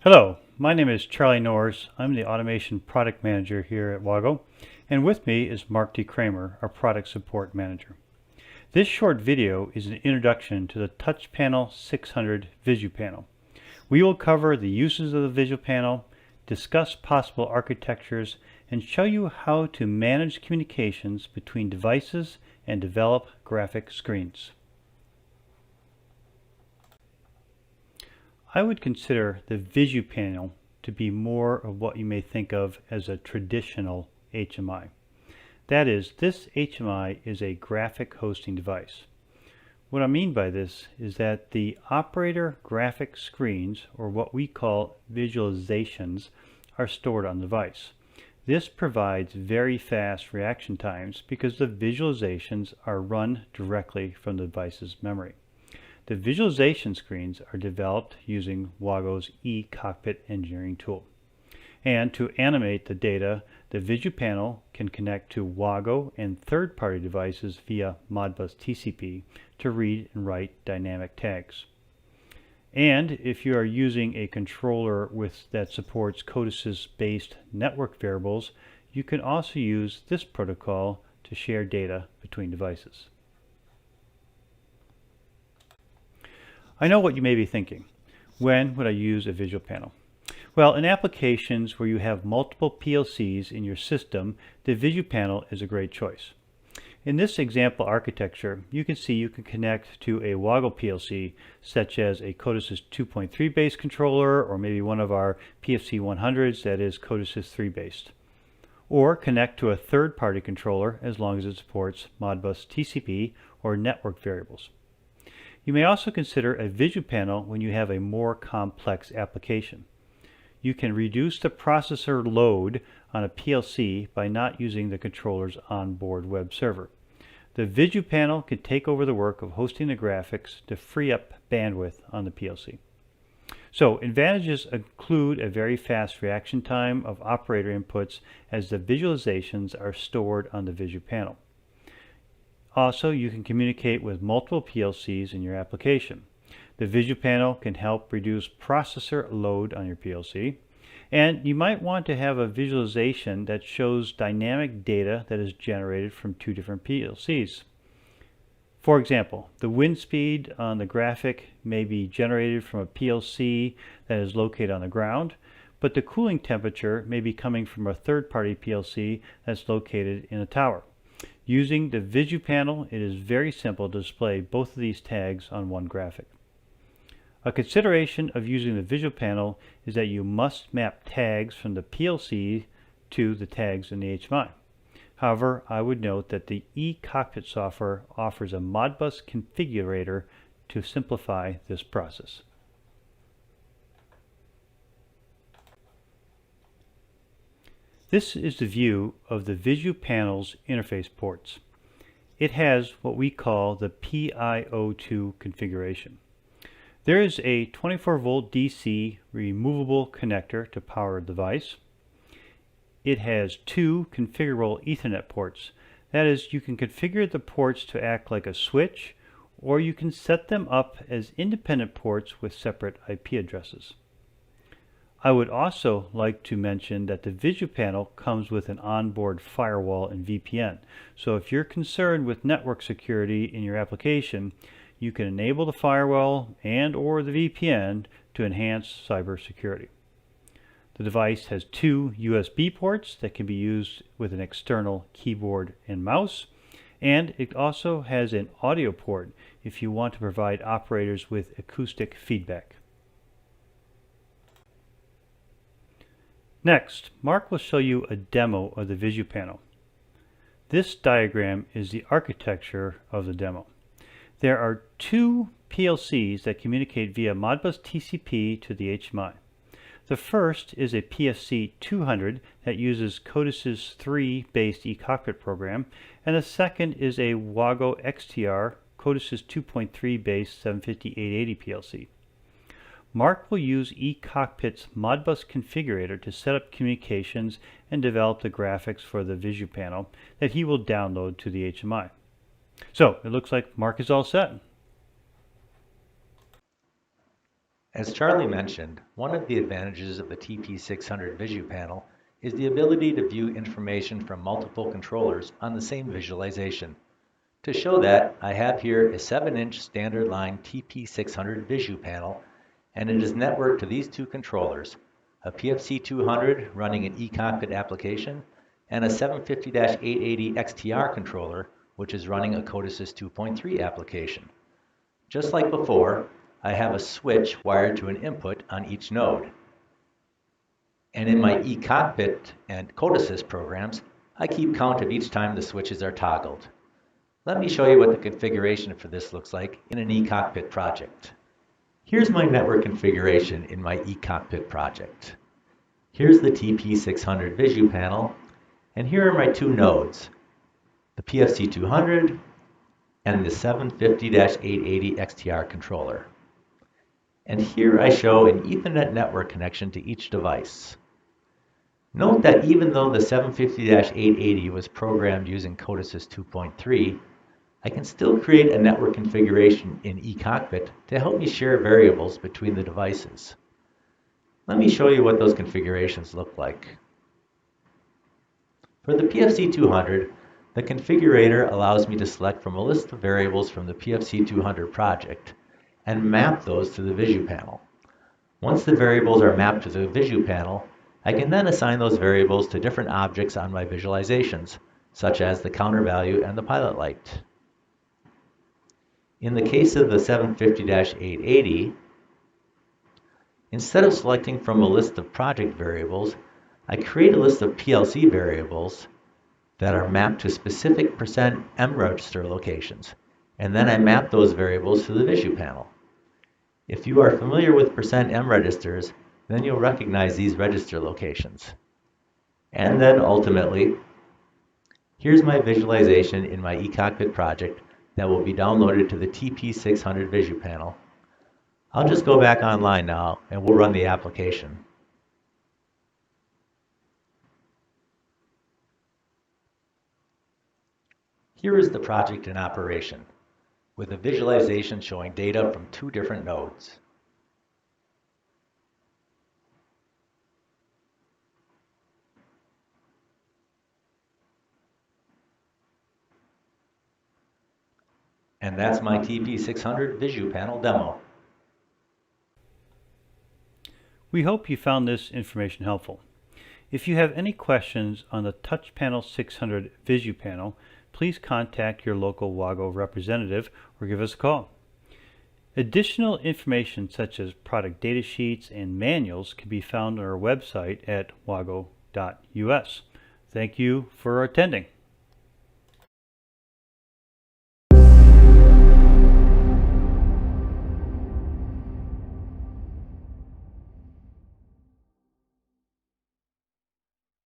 Hello, my name is Charlie Norris. I'm the Automation Product Manager here at WAGO, and with me is Mark D. Kramer, our Product Support Manager. This short video is an introduction to the TouchPanel 600 Visu panel. We will cover the uses of the Visu panel, discuss possible architectures, and show you how to manage communications between devices and develop graphic screens. I would consider the Visu panel to be more of what you may think of as a traditional HMI. That is, this HMI is a graphic hosting device. What I mean by this is that the operator graphic screens, or what we call visualizations, are stored on the device. This provides very fast reaction times because the visualizations are run directly from the device's memory. The visualization screens are developed using WAGO's eCockpit engineering tool. And to animate the data, the Visu panel can connect to WAGO and third-party devices via Modbus TCP to read and write dynamic tags. And if you are using a controller that supports codices-based network variables, you can also use this protocol to share data between devices. I know what you may be thinking. When would I use a Visu panel? Well, in applications where you have multiple PLCs in your system, the Visu panel is a great choice. In this example architecture, you can see you can connect to a WAGO PLC, such as a Codesys 2.3 based controller, or maybe one of our PFC 100s that is Codesys 3 based. Or connect to a third-party controller as long as it supports Modbus TCP or network variables. You may also consider a Visu panel when you have a more complex application. You can reduce the processor load on a PLC by not using the controller's onboard web server. The Visu panel can take over the work of hosting the graphics to free up bandwidth on the PLC. So advantages include a very fast reaction time of operator inputs as the visualizations are stored on the Visu panel. Also, you can communicate with multiple PLCs in your application. The Visu panel can help reduce processor load on your PLC, and you might want to have a visualization that shows dynamic data that is generated from two different PLCs. For example, the wind speed on the graphic may be generated from a PLC that is located on the ground, but the cooling temperature may be coming from a third-party PLC that's located in a tower. Using the Visu panel, it is very simple to display both of these tags on one graphic. A consideration of using the Visu panel is that you must map tags from the PLC to the tags in the HMI. However, I would note that the eCockpit software offers a Modbus configurator to simplify this process. This is the view of the Visu panel's interface ports. It has what we call the PiO2 configuration. There is a 24-volt DC removable connector to power the device. It has two configurable Ethernet ports. That is, you can configure the ports to act like a switch, or you can set them up as independent ports with separate IP addresses. I would also like to mention that the Visu panel comes with an onboard firewall and VPN. So if you're concerned with network security in your application, you can enable the firewall and or the VPN to enhance cybersecurity. The device has two USB ports that can be used with an external keyboard and mouse, and it also has an audio port if you want to provide operators with acoustic feedback. Next, Mark will show you a demo of the Visu panel. This diagram is the architecture of the demo. There are two PLCs that communicate via Modbus TCP to the HMI. The first is a PFC 200 that uses Codesys 3 based eCockpit program, and the second is a WAGO XTR Codesys 2.3 based 75880 PLC. Mark will use eCockpit's Modbus configurator to set up communications and develop the graphics for the Visu panel that he will download to the HMI. So it looks like Mark is all set. As Charlie mentioned, one of the advantages of the TP600 Visu panel is the ability to view information from multiple controllers on the same visualization. To show that, I have here a 7-inch standard line TP600 Visu panel, and it is networked to these two controllers, a PFC200 running an eCockpit application, and a 750-880 XTR controller, which is running a Codesys 2.3 application. Just like before, I have a switch wired to an input on each node. And in my eCockpit and Codesys programs, I keep count of each time the switches are toggled. Let me show you what the configuration for this looks like in an eCockpit project. Here's my network configuration in my eCockpit project. Here's the TP600 Visu panel, and here are my two nodes, the PFC200 and the 750-880 XTR controller. And here I show an Ethernet network connection to each device. Note that even though the 750-880 was programmed using Codesys 2.3, I can still create a network configuration in eCockpit to help me share variables between the devices. Let me show you what those configurations look like. For the PFC200, the configurator allows me to select from a list of variables from the PFC200 project and map those to the Visu panel. Once the variables are mapped to the Visu panel, I can then assign those variables to different objects on my visualizations, such as the counter value and the pilot light. In the case of the 750-880, instead of selecting from a list of project variables, I create a list of PLC variables that are mapped to specific %M register locations, and then I map those variables to the Visu panel. If you are familiar with %M registers, then you'll recognize these register locations. And then ultimately, here's my visualization in my eCockpit project that will be downloaded to the TP600 Visu panel. I'll just go back online now and we'll run the application. Here is the project in operation, with a visualization showing data from two different nodes. And that's my TP600 Visu panel demo. We hope you found this information helpful. If you have any questions on the TouchPanel 600 Visu panel, please contact your local WAGO representative or give us a call. Additional information such as product data sheets and manuals can be found on our website at wago.us. Thank you for attending.